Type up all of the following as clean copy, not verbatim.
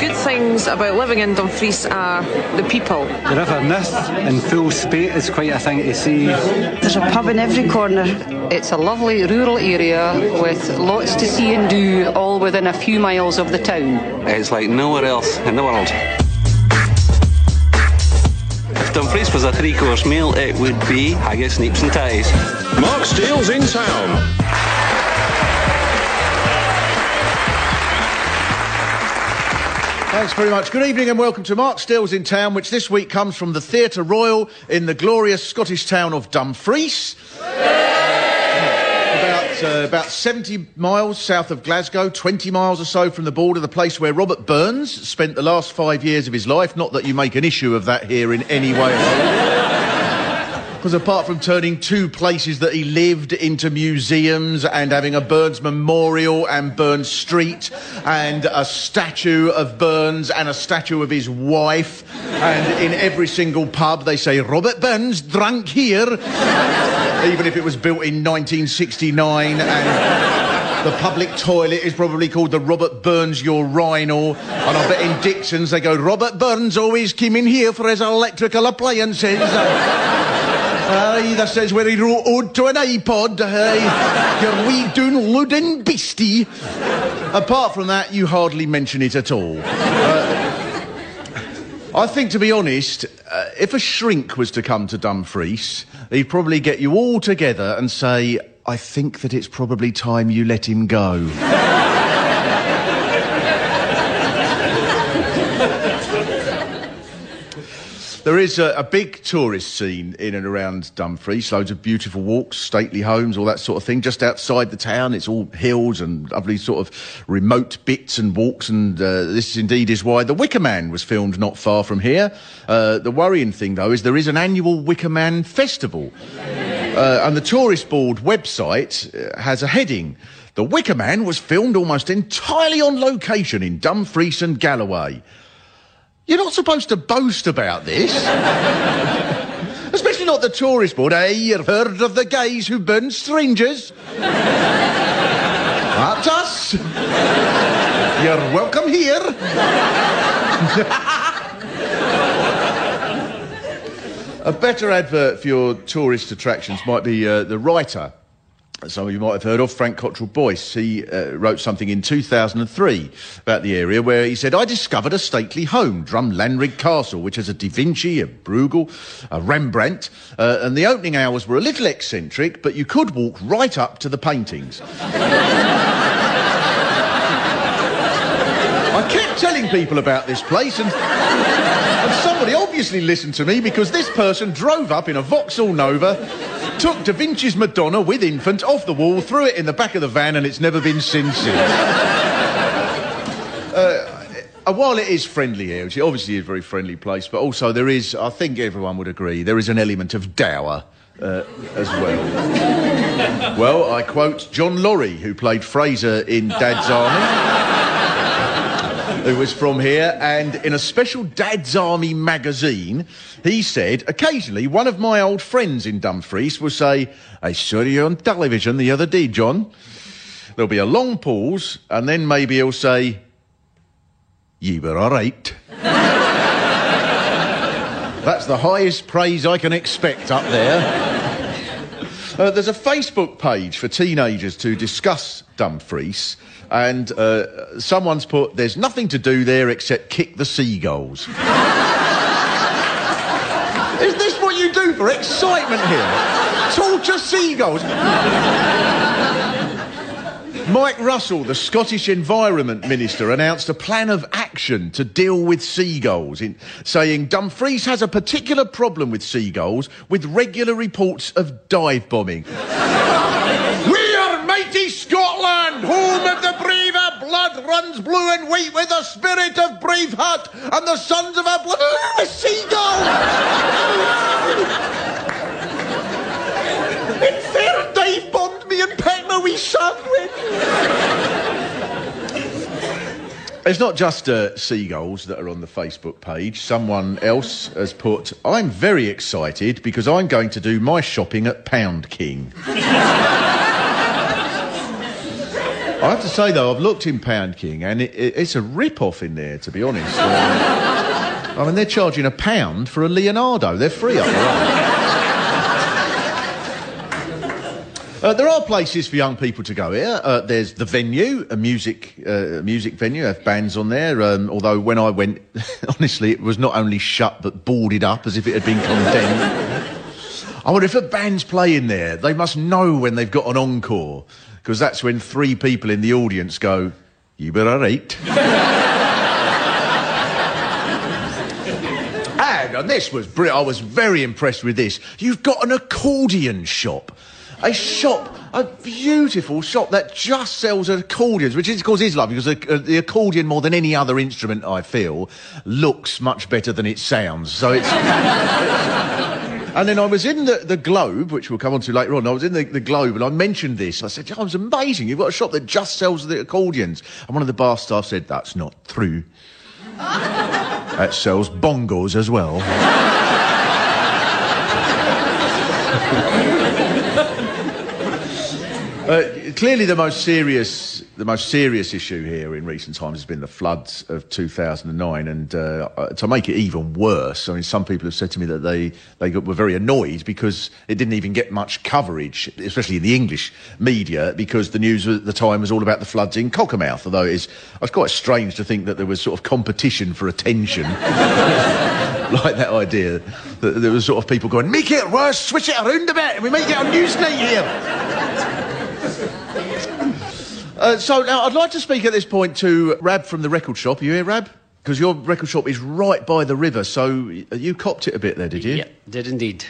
good things about living in Dumfries are the people. The River Nith in full spate is quite a thing to see. There's a pub in every corner. It's a lovely rural area with lots to see and do, all within a few miles of the town. It's like nowhere else in the world. If Dumfries was a three-course meal, it would be haggis, neeps and ties. Mark Steele's in town. Thanks very much. Good evening and welcome to Mark Steele's in Town, which this week comes from the Theatre Royal in the glorious Scottish town of Dumfries. About 70 miles south of Glasgow, 20 miles or so from the border, the place where Robert Burns spent the last 5 years of his life. Not that you make an issue of that here in any way at all. Because apart from turning two places that he lived into museums and having a Burns Memorial and Burns Street and a statue of Burns and a statue of his wife, and in every single pub they say, Robert Burns drank here, even if it was built in 1969, and the public toilet is probably called the Robert Burns urinal, and I bet in Dixon's they go, Robert Burns always came in here for his electrical appliances. That says where he wrote ode to an iPod. Your wee downloading beastie. Apart from that, you hardly mention it at all. I think, to be honest, if a shrink was to come to Dumfries, he'd probably get you all together and say, I think that it's probably time you let him go. There is a big tourist scene in and around Dumfries, loads of beautiful walks, stately homes, all that sort of thing. Just outside the town, it's all hills and lovely sort of remote bits and walks, and this indeed is why The Wicker Man was filmed not far from here. The worrying thing, though, is there is an annual Wicker Man festival. And the Tourist Board website has a heading. The Wicker Man was filmed almost entirely on location in Dumfries and Galloway. You're not supposed to boast about this. Especially not the Tourist Board. Hey, you've heard of the gays who burn strangers? That's us. You're welcome here. A better advert for your tourist attractions might be the writer. Some of you might have heard of Frank Cottrell Boyce. He wrote something in 2003 about the area where he said, I discovered a stately home, Drumlanrig Castle, which has a Da Vinci, a Bruegel, a Rembrandt, and the opening hours were a little eccentric, but you could walk right up to the paintings. I kept telling people about this place, and somebody obviously listened to me, because this person drove up in a Vauxhall Nova, took Da Vinci's Madonna with infant off the wall, threw it in the back of the van, and it's never been seen since. While it is friendly here, which it obviously is a very friendly place, but also there is, I think everyone would agree, there is an element of dour as well. Well, I quote John Laurie, who played Fraser in Dad's Army, who was from here, and in a special Dad's Army magazine, he said, occasionally one of my old friends in Dumfries will say, I saw you on television the other day, John. There'll be a long pause, and then maybe he'll say, you were all right. That's the highest praise I can expect up there. There's a Facebook page for teenagers to discuss Dumfries, and someone's put, there's nothing to do there except kick the seagulls. Is this what you do for excitement here? Torture seagulls? Mike Russell, the Scottish Environment Minister, announced a plan of action to deal with seagulls, saying Dumfries has a particular problem with seagulls, with regular reports of dive bombing. We are mighty Scotland, home of the brave, our blood runs blue and white with the spirit of Braveheart and the sons of our blood. A seagull! In fair dive bombed me and pecked my wee sandwich. It's not just seagulls that are on the Facebook page. Someone else has put, I'm very excited because I'm going to do my shopping at Pound King. I have to say, though, I've looked in Pound King, and it's a rip-off in there, to be honest. I mean, they're charging £1 for a Leonardo. They're free up there. There are places for young people to go here. There's the Venue, a music venue. They have bands on there. Although when I went, honestly, it was not only shut but boarded up as if it had been condemned. I wonder if a band's playing there, they must know when they've got an encore, because that's when 3 people in the audience go, "You better eat." And this was brilliant. I was very impressed with this. You've got an accordion shop. A beautiful shop that just sells accordions, which is, of course, is lovely, because the accordion, more than any other instrument, I feel, looks much better than it sounds. So it's... And then I was in the Globe, which we'll come on to later on. I was in the Globe and I mentioned this. I said, "Oh, it's amazing. You've got a shop that just sells the accordions." And one of the bar staff said, "That's not true. That sells bongos as well." Clearly, the most serious issue here in recent times has been the floods of 2009, and to make it even worse, I mean, some people have said to me that they were very annoyed because it didn't even get much coverage, especially in the English media, because the news at the time was all about the floods in Cockermouth. Although it was quite strange to think that there was sort of competition for attention. Like that idea that there was sort of people going, "Make it worse, switch it around a bit, and we might get on Newsnight here." So now I'd like to speak at this point to Rab from the record shop. Are you here, Rab? Because your record shop is right by the river, so you copped it a bit there, did you? Yeah, did indeed.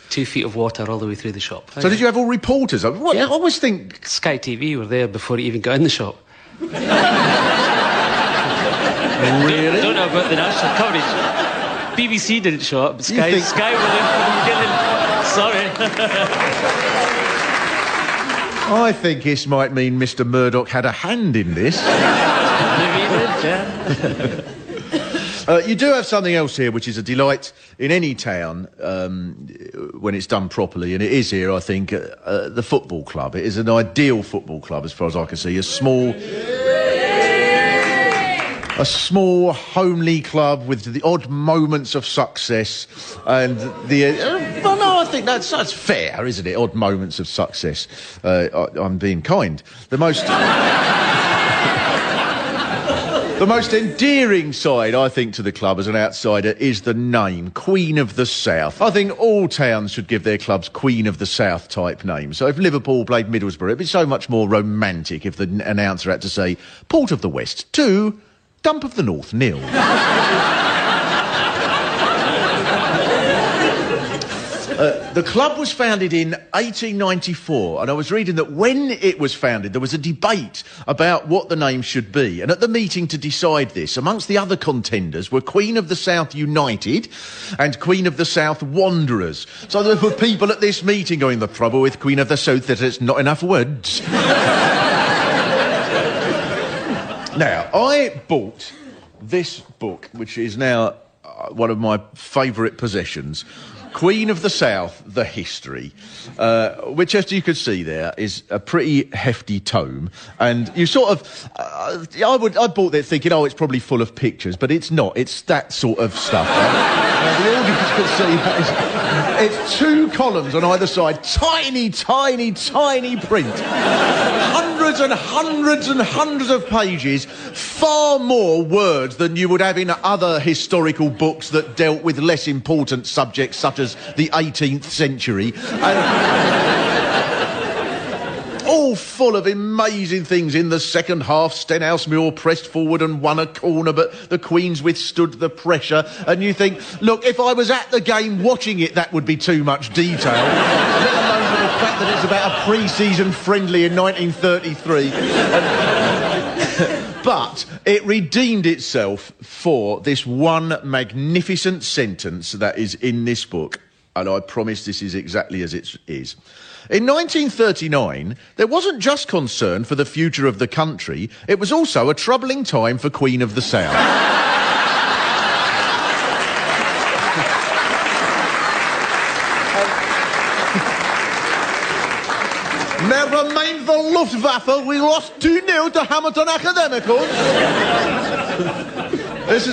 2 feet of water all the way through the shop. So did you have all reporters? I always think... Sky TV were there before it even got in the shop. Really? I don't know about the national coverage. BBC didn't show up, but Sky were there from the beginning. Sorry. I think this might mean Mr. Murdoch had a hand in this. Maybe he did, yeah. You do have something else here, which is a delight in any town when it's done properly, and it is here, I think, the football club. It is an ideal football club, as far as I can see. A small, homely club with the odd moments of success, and I think that's fair, isn't it? Odd moments of success. I'm being kind. The most endearing side, I think, to the club as an outsider is the name, Queen of the South. I think all towns should give their clubs Queen of the South type names. So if Liverpool played Middlesbrough, it'd be so much more romantic if the announcer had to say, Port of the West 2, Dump of the North 0. The club was founded in 1894, and I was reading that when it was founded, there was a debate about what the name should be. And at the meeting to decide this, amongst the other contenders were Queen of the South United and Queen of the South Wanderers. So there were people at this meeting going, "The trouble with Queen of the South is it's not enough words." Now, I bought this book, which is now one of my favourite possessions, Queen of the South, The History, which, as you can see there, is a pretty hefty tome. And you sort of... I bought it thinking, oh, it's probably full of pictures, but it's not. It's that sort of stuff. Right? The audience can see that. It's 2 columns on either side, tiny, tiny, tiny print. Hundreds and hundreds and hundreds of pages, far more words than you would have in other historical books that dealt with less important subjects such as the 18th century. All full of amazing things. In the second half, Stenhouse Muir pressed forward and won a corner, but the Queens withstood the pressure. And you think, look, if I was at the game watching it, that would be too much detail. Let alone for the fact that it's about a pre-season friendly in 1933. But it redeemed itself for this one magnificent sentence that is in this book. And I promise this is exactly as it is. In 1939, there wasn't just concern for the future of the country, it was also a troubling time for Queen of the South. There remained the Luftwaffe, we lost 2-0 to Hamilton Academicals. This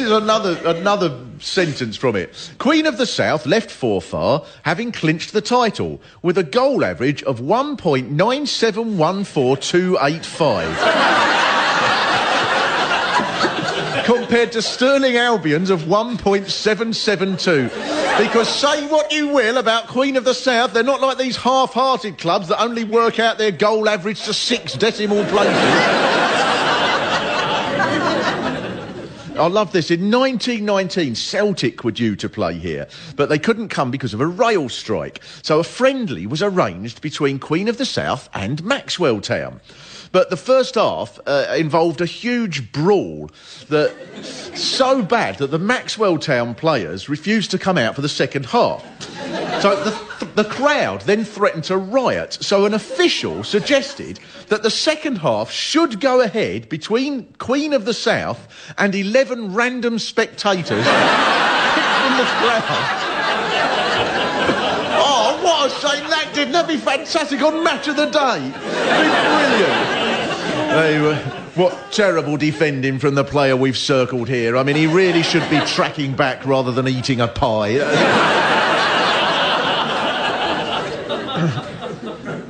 is another sentence from it. Queen of the South left Forfar, having clinched the title, with a goal average of 1.9714285. Compared to Sterling Albion's of 1.772. Because say what you will about Queen of the South, they're not like these half-hearted clubs that only work out their goal average to 6 decimal places. I love this. In 1919, Celtic were due to play here, but they couldn't come because of a rail strike. So a friendly was arranged between Queen of the South and Maxwell Town. But the first half involved a huge brawl so bad that the Maxwell Town players refused to come out for the second half. So the crowd then threatened to riot. So an official suggested that the second half should go ahead between Queen of the South and 11 random spectators in the crowd. Oh, what a shame that didn't. That'd be fantastic on Match of the Day. It'd be brilliant. What terrible defending from the player we've circled here. I mean, he really should be tracking back rather than eating a pie.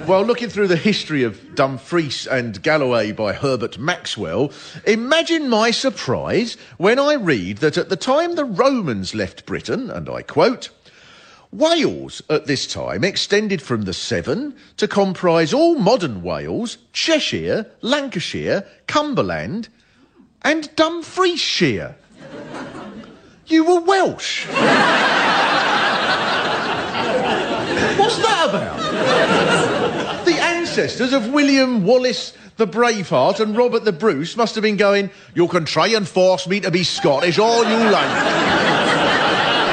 Well, looking through the history of Dumfries and Galloway by Herbert Maxwell, imagine my surprise when I read that at the time the Romans left Britain, and I quote, Wales at this time extended from the Severn to comprise all modern Wales, Cheshire, Lancashire, Cumberland and Dumfriesshire. You were Welsh. What's that about? The ancestors of William Wallace the Braveheart and Robert the Bruce must have been going, you can try and force me to be Scottish all you like.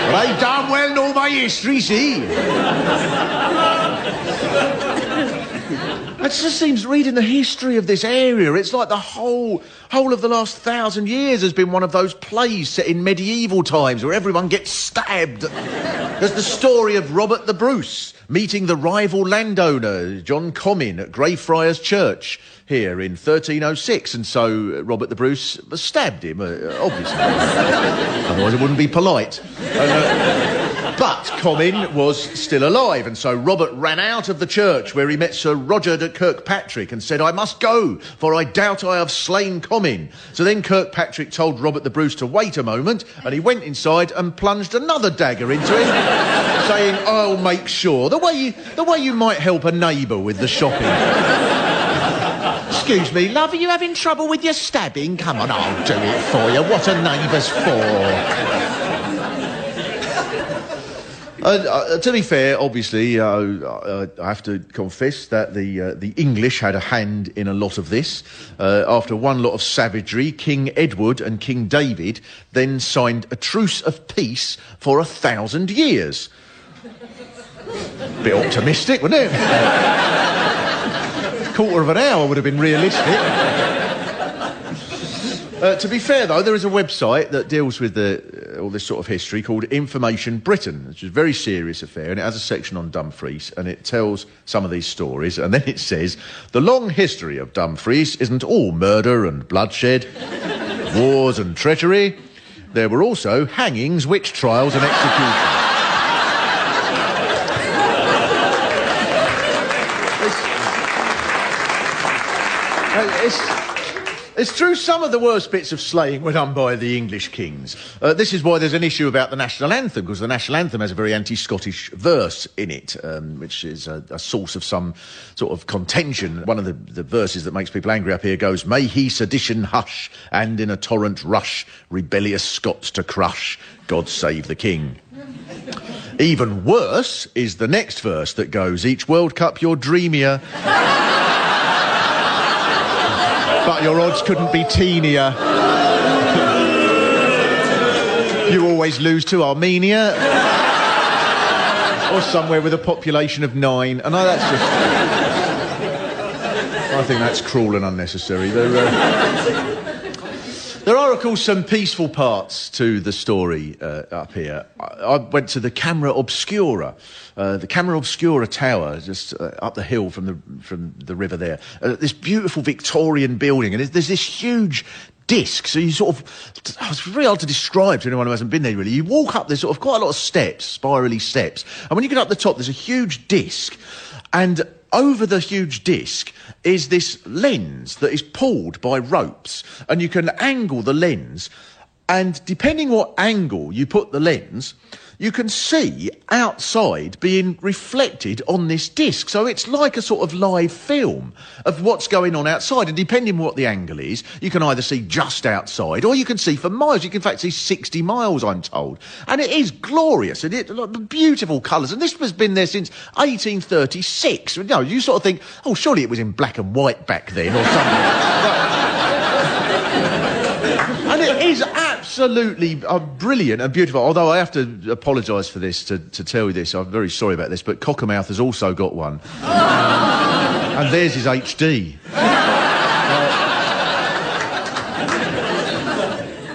But I damn well know my history, see? It just seems, reading the history of this area, it's like the whole of the last 1,000 years has been one of those plays set in medieval times where everyone gets stabbed. There's the story of Robert the Bruce meeting the rival landowner, John Comyn, at Greyfriars Church here in 1306, and so Robert the Bruce stabbed him, obviously. Otherwise it wouldn't be polite. But Comyn was still alive, and so Robert ran out of the church where he met Sir Roger de Kirkpatrick and said, I must go, for I doubt I have slain Comyn. So then Kirkpatrick told Robert the Bruce to wait a moment, and he went inside and plunged another dagger into him, saying, I'll make sure. The way you might help a neighbour with the shopping. Excuse me, love, are you having trouble with your stabbing? Come on, I'll do it for you. What are neighbours for? To be fair, obviously, I have to confess that the English had a hand in a lot of this. After one lot of savagery, King Edward and King David then signed a truce of peace for 1,000 years. Bit optimistic, wasn't it? Quarter of an hour would have been realistic. To be fair, though, there is a website that deals with all this sort of history called Information Britain, which is a very serious affair, and it has a section on Dumfries, and it tells some of these stories, and then it says, the long history of Dumfries isn't all murder and bloodshed, wars and treachery. There were also hangings, witch trials and executions. It's true some of the worst bits of slaying were done by the English kings. This is why there's an issue about the national anthem, because the national anthem has a very anti-Scottish verse in it, which is a source of some sort of contention. One of the verses that makes people angry up here goes, May he sedition hush, and in a torrent rush, rebellious Scots to crush, God save the king. Even worse is the next verse that goes, each World Cup you're dreamier, but your odds couldn't be teenier. You always lose to Armenia. Or somewhere with a population of 9. And I think that's cruel and unnecessary. There are, of course, some peaceful parts to the story up here. I went to the Camera Obscura. The Camera Obscura Tower, just up the hill from the river there. This beautiful Victorian building, and there's this huge disc, so you sort of... It's really hard to describe to anyone who hasn't been there, really. You walk up, there's sort of quite a lot of steps, spirally steps, and when you get up the top, there's a huge disc, and over the huge disc is this lens that is pulled by ropes, and you can angle the lens, and depending what angle you put the lens, you can see outside being reflected on this disc. So it's like a sort of live film of what's going on outside. And depending on what the angle is, you can either see just outside or you can see for miles. You can in fact see 60 miles, I'm told. And it is glorious. And beautiful colours. And this has been there since 1836. You know, you sort of think, oh, surely it was in black and white back then or something. And it is absolutely brilliant and beautiful, although I have to apologise for this, to tell you this, I'm very sorry about this, but Cockermouth has also got one. And theirs is HD.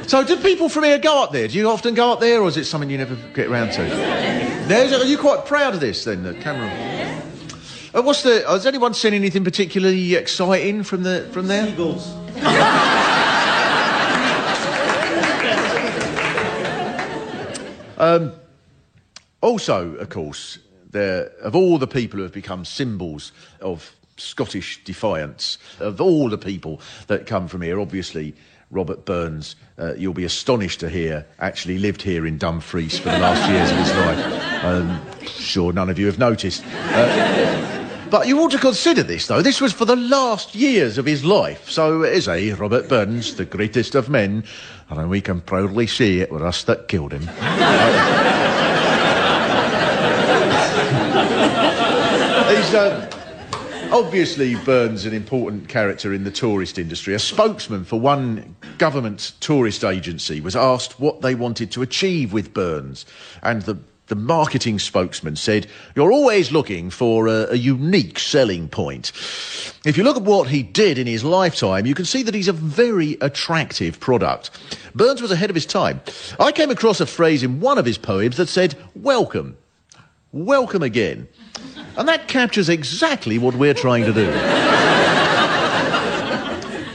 So do people from here go up there? Do you often go up there, or is it something you never get around to? Are you quite proud of this, then, the camera? Has anyone seen anything particularly exciting from there? Seagulls. Also, of course, of all the people who have become symbols of Scottish defiance, of all the people that come from here, obviously Robert Burns, you'll be astonished to hear, actually lived here in Dumfries for the last years of his life. Sure none of you have noticed. But you ought to consider this, though. This was for the last years of his life. So it is Robert Burns, the greatest of men, and we can proudly say it were us that killed him. He's obviously Burns an important character in the tourist industry. A spokesman for one government tourist agency was asked what they wanted to achieve with Burns, and the marketing spokesman said, "You're always looking for a unique selling point. If you look at what he did in his lifetime, you can see that he's a very attractive product." Burns was ahead of his time. I came across a phrase in one of his poems that said, "Welcome. Welcome again." And that captures exactly what we're trying to do.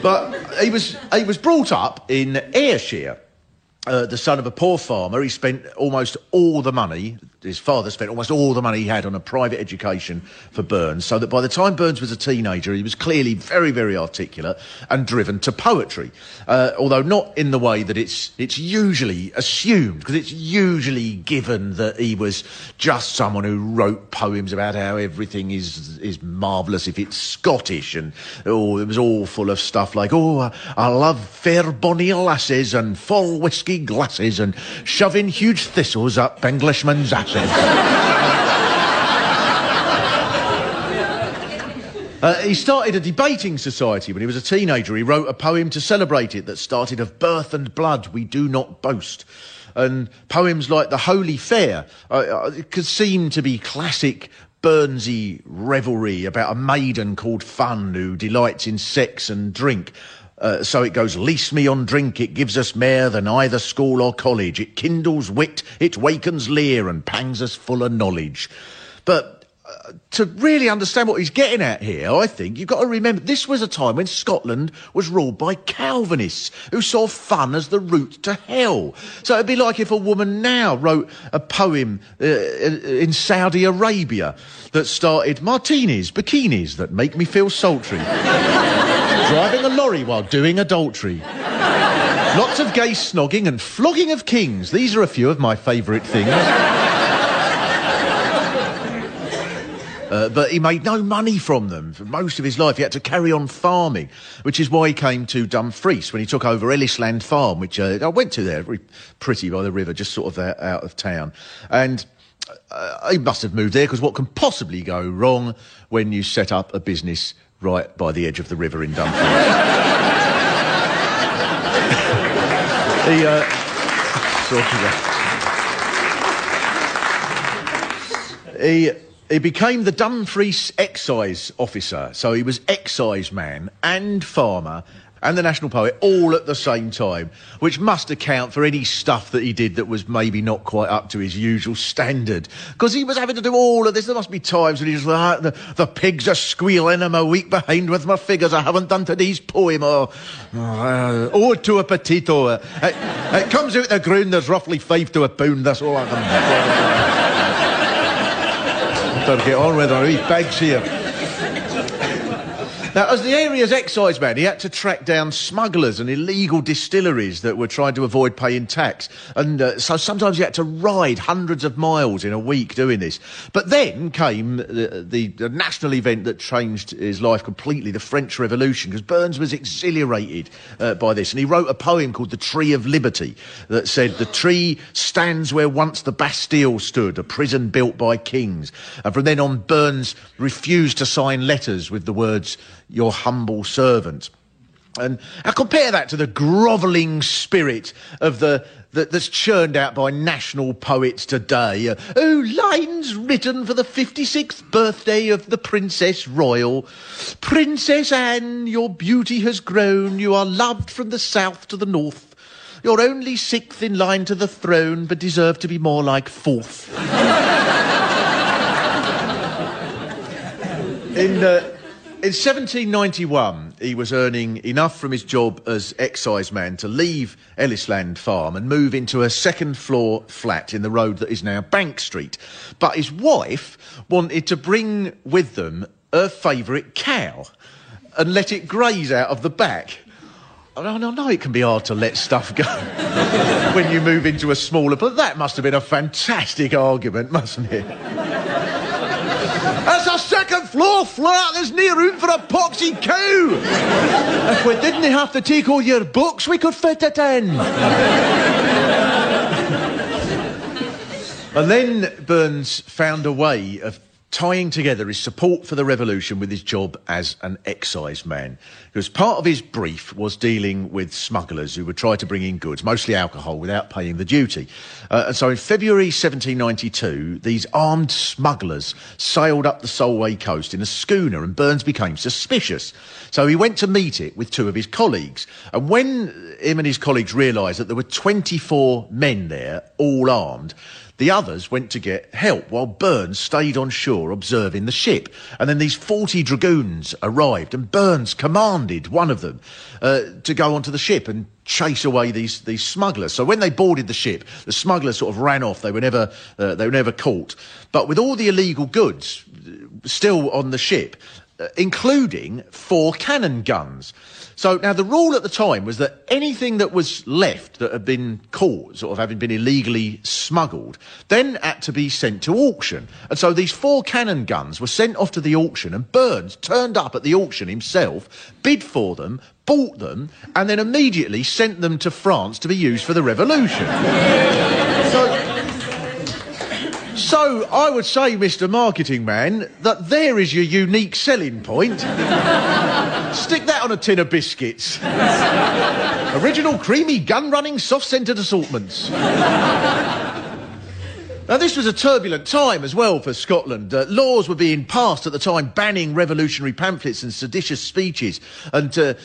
But he was brought up in Ayrshire. The son of a poor farmer. He spent almost all the money, his father spent almost all the money he had on a private education for Burns, so that by the time Burns was a teenager, he was clearly very, very articulate and driven to poetry. Although not in the way that it's usually assumed, because it's usually given that he was just someone who wrote poems about how everything is marvellous if it's Scottish, and it was all full of stuff like, I love fair bonny lasses and full whisky glasses and shoving huge thistles up Englishmen's asses. He started a debating society when he was a teenager. He wrote a poem to celebrate it that started, "Of birth and blood we do not boast." And poems like The Holy Fair could seem to be classic Burnsy revelry about a maiden called Fun who delights in sex and drink. So it goes, "Lease me on drink, it gives us mair than either school or college. It kindles wit, it wakens leer, and pangs us full of knowledge." But to really understand what he's getting at here, I think you've got to remember this was a time when Scotland was ruled by Calvinists who saw fun as the route to hell. So it'd be like if a woman now wrote a poem in Saudi Arabia that started, "Martinis, bikinis that make me feel sultry. Driving a lorry while doing adultery. Lots of gay snogging and flogging of kings. These are a few of my favourite things." But he made no money from them. For most of his life, he had to carry on farming, which is why he came to Dumfries when he took over Ellisland Farm, which I went to there, very pretty by the river, just sort of out of town. And he must have moved there, because what can possibly go wrong when you set up a business right by the edge of the river in Dumfries? He became the Dumfries excise officer, so he was excise man and farmer and the national poet all at the same time, which must account for any stuff that he did that was maybe not quite up to his usual standard. Because he was having to do all of this. There must be times when he just like, the pigs are squealing, I'm a week behind with my figures, I haven't done today's poem, or ode to a potato. It comes out the ground, there's roughly 5 to a pound, that's all I can better get on with our wee bags here. Now, as the area's excise man, he had to track down smugglers and illegal distilleries that were trying to avoid paying tax. And so sometimes he had to ride hundreds of miles in a week doing this. But then came the national event that changed his life completely, the French Revolution, because Burns was exhilarated by this. And he wrote a poem called The Tree of Liberty that said, "The tree stands where once the Bastille stood, a prison built by kings." And from then on, Burns refused to sign letters with the words, "Your humble servant." And I compare that to the grovelling spirit of that's churned out by national poets today. Lines written for the 56th birthday of the Princess Royal. Princess Anne, your beauty has grown. You are loved from the south to the north. You're only 6th in line to the throne, but deserve to be more like 4th. In 1791, he was earning enough from his job as exciseman to leave Ellisland Farm and move into a second-floor flat in the road that is now Bank Street. But his wife wanted to bring with them her favourite cow and let it graze out of the back. I know it can be hard to let stuff go when you move into a smaller... But that must have been a fantastic argument, mustn't it? That's a second-floor flat. There's no room for a poxy cow. If we didn't have to take all your books, we could fit it in. And then Burns found a way of tying together his support for the revolution with his job as an exciseman. Because part of his brief was dealing with smugglers who would try to bring in goods, mostly alcohol, without paying the duty. And so in February 1792, these armed smugglers sailed up the Solway coast in a schooner, and Burns became suspicious. So he went to meet it with 2 of his colleagues. And when him and his colleagues realised that there were 24 men there, all armed, the others went to get help while Burns stayed on shore observing the ship. And then these 40 dragoons arrived, and Burns commanded one of them to go onto the ship and chase away these smugglers. So when they boarded the ship, the smugglers sort of ran off. They were never caught. But with all the illegal goods still on the ship, including 4 cannon guns. So now the rule at the time was that anything that was left that had been caught, sort of having been illegally smuggled, then had to be sent to auction. And so these 4 cannon guns were sent off to the auction, and Burns turned up at the auction himself, bid for them, bought them, and then immediately sent them to France to be used for the revolution. So I would say, Mr. Marketing Man, that there is your unique selling point. Stick that on a tin of biscuits. Original creamy gun-running soft-scented assortments. Now, this was a turbulent time as well for Scotland. Laws were being passed at the time banning revolutionary pamphlets and seditious speeches, and to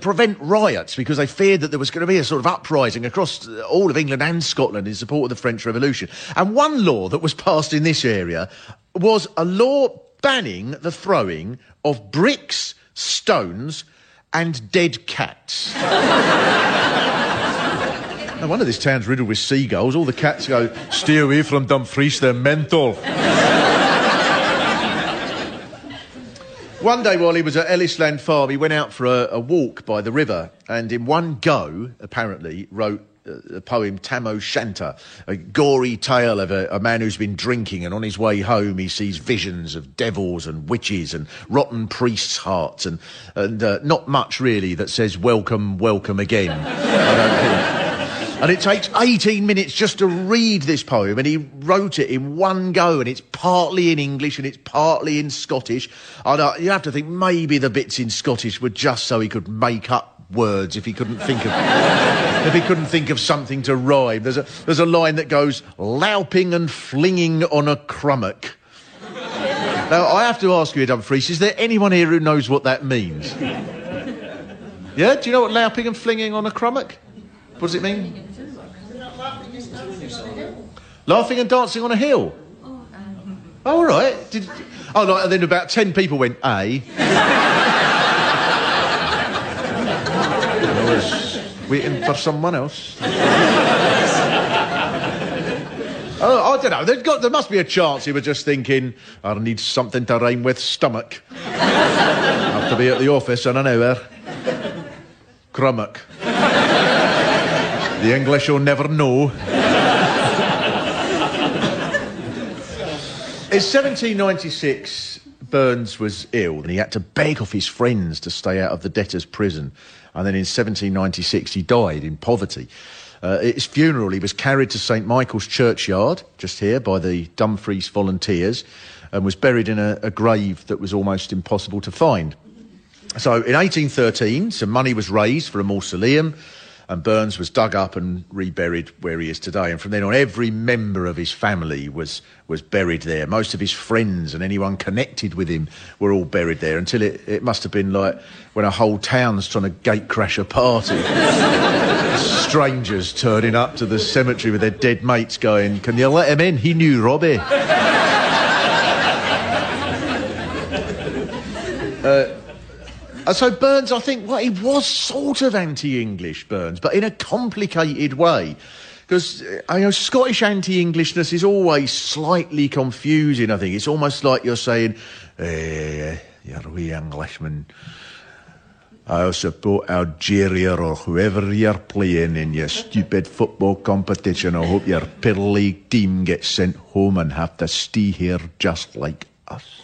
prevent riots, because they feared that there was going to be a sort of uprising across all of England and Scotland in support of the French Revolution. And one law that was passed in this area was a law banning the throwing of bricks, stones and dead cats. No wonder this town's riddled with seagulls. All the cats go, "Stay away from Dumfries, they're mental." One day while he was at Ellisland Farm, he went out for a walk by the river, and in one go, apparently, wrote a poem, Tam O'Shanter, a gory tale of a man who's been drinking, and on his way home he sees visions of devils and witches and rotten priests' hearts, and not much really that says welcome, welcome again. I don't think. And it takes 18 minutes just to read this poem, and he wrote it in one go, and it's partly in English and it's partly in Scottish. You have to think maybe the bits in Scottish were just so he could make up words if he couldn't think of something to rhyme. There's a line that goes, "louping and flinging on a crummock." Now, I have to ask you, Dumfries, is there anyone here who knows what that means? Yeah? Do you know what louping and flinging on a crummock? What does it mean? Laughing and dancing on a hill? Oh, all right. Like, and then about 10 people went, A. I was waiting for someone else. Oh, I don't know. There must be a chance he was just thinking, I need something to rhyme with stomach. I have to be at the office in an hour. Crummock. The English will never know. In 1796, Burns was ill and he had to beg off his friends to stay out of the debtor's prison. And then in 1796, he died in poverty. At his funeral, he was carried to St Michael's Churchyard, just here, by the Dumfries Volunteers, and was buried in a grave that was almost impossible to find. So in 1813, some money was raised for a mausoleum, and Burns was dug up and reburied where he is today. And from then on, every member of his family was buried there. Most of his friends and anyone connected with him were all buried there, until it must have been like when a whole town's trying to gate crash a party. Strangers turning up to the cemetery with their dead mates going, "Can you let him in? He knew Robbie." So Burns, I think, well, he was sort of anti-English, Burns, but in a complicated way. Because, Scottish anti-Englishness is always slightly confusing, I think. It's almost like you're saying, you're a wee Englishman. I'll support Algeria or whoever you're playing in your stupid football competition. I hope your Pearl League team gets sent home and have to stay here just like us.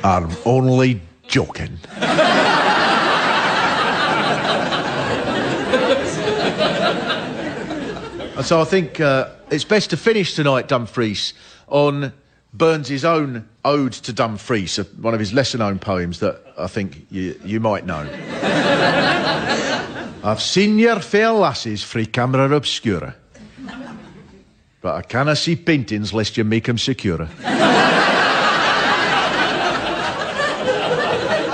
I'm only joking. And so I think it's best to finish tonight, Dumfries, on Burns' own ode to Dumfries, one of his lesser-known poems that I think you might know. I've seen your fair lasses frae camera obscura, but I canna see paintings lest you make 'em secure.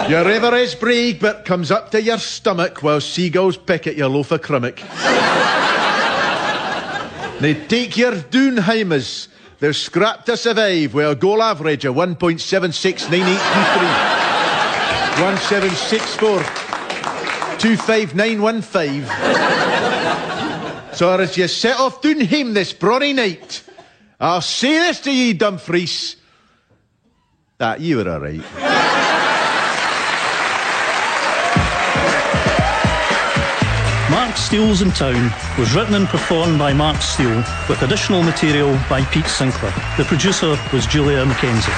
Your Everest brig but comes up to your stomach while seagulls peck at your loaf of crummock. They take your Doonheimers. They're scrapped to survive with a goal average of 1.769823. 1764 25915. So as you set off Doonheim this brawny night, I'll say this to ye, Dumfries, that you were all right. Mark Steele's in Town was written and performed by Mark Steele with additional material by Pete Sinclair. The producer was Julia Mackenzie.